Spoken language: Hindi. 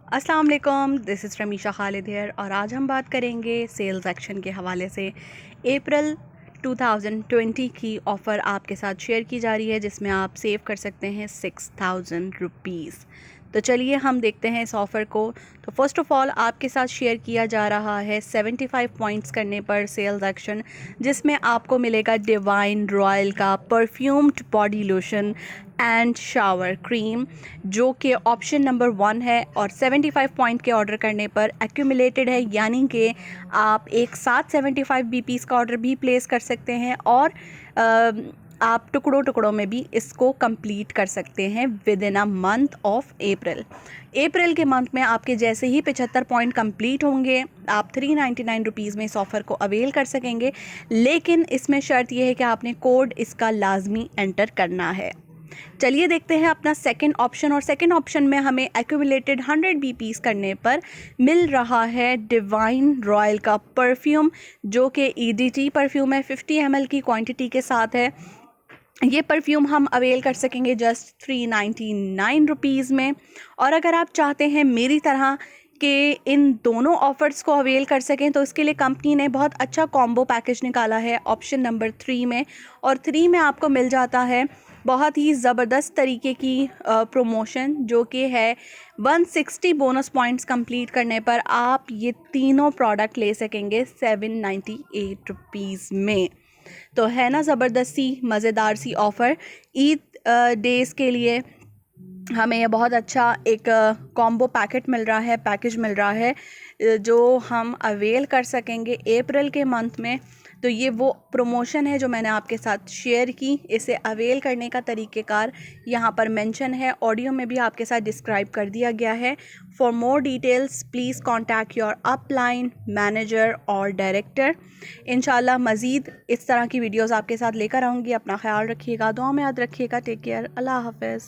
अस्सलाम वालेकुम, दिस इज़ रमीशा खालिद हेयर और आज हम बात करेंगे सेल्स एक्शन के हवाले से। अप्रैल 2020 की ऑफ़र आपके साथ शेयर की जा रही है जिसमें आप सेव कर सकते हैं 6000 रुपीज़। तो चलिए हम देखते हैं इस ऑफ़र को। तो फ़र्स्ट ऑफ़ ऑल आपके साथ शेयर किया जा रहा है 75 पॉइंट्स करने पर सेल्स एक्शन, जिसमें आपको मिलेगा डिवाइन रॉयल का perfumed body lotion and shower cream, जो कि ऑप्शन नंबर 1 है और 75 पॉइंट के ऑर्डर करने पर एक्यूमुलेटेड है, यानी कि आप एक साथ 75 बीपीस का ऑर्डर भी प्लेस कर सकते हैं और आप टुकड़ों टुकड़ों में भी इसको कंप्लीट कर सकते हैं with in a month of April के मंथ में आपके जैसे ही 75 पॉइंट कंप्लीट होंगे आप 399 रुपीज़ में इस ऑफ़र को अवेल कर सकेंगे। लेकिन इसमें शर्त यह है कि आपने कोड इसका लाजमी एंटर करना है। चलिए देखते हैं अपना सेकंड ऑप्शन, और सेकंड ऑप्शन में हमें एक्यूमुलेटेड 100 बीपीस करने पर मिल रहा है डिवाइन रॉयल का परफ्यूम, जो कि ईडीटी परफ्यूम है, 50 ml की क्वांटिटी के साथ है। ये परफ्यूम हम अवेल कर सकेंगे जस्ट 399 रुपीज़ में। और अगर आप चाहते हैं मेरी तरह कि इन दोनों ऑफ़र्स को अवेल कर सकें तो इसके लिए कंपनी ने बहुत अच्छा कॉम्बो पैकेज निकाला है ऑप्शन नंबर 3 में। और 3 में आपको मिल जाता है बहुत ही ज़बरदस्त तरीके की प्रमोशन, जो कि है 160 बोनस पॉइंट्स कंप्लीट करने पर आप ये तीनों प्रोडक्ट ले सकेंगे 798 रुपीज़ में। तो है ना ज़बरदस्त सी मज़ेदार सी ऑफ़र। ईद डेज़ के लिए हमें ये बहुत अच्छा एक कॉम्बो पैकेज मिल रहा है जो हम अवेल कर सकेंगे अप्रैल के मंथ में। तो ये वो प्रमोशन है जो मैंने आपके साथ शेयर की। इसे अवेल करने का तरीक़ेकार यहाँ पर मेंशन है, ऑडियो में भी आपके साथ डिस्क्राइब कर दिया गया है। For more details please contact your upline manager और डायरेक्टर। इंशाल्लाह मज़ीद इस तरह की वीडियोज़ आपके साथ लेकर आऊँगी। अपना ख्याल रखिएगा, दुआ में याद रखिएगा। टेक केयर, अल्लाह हाफ़िज़।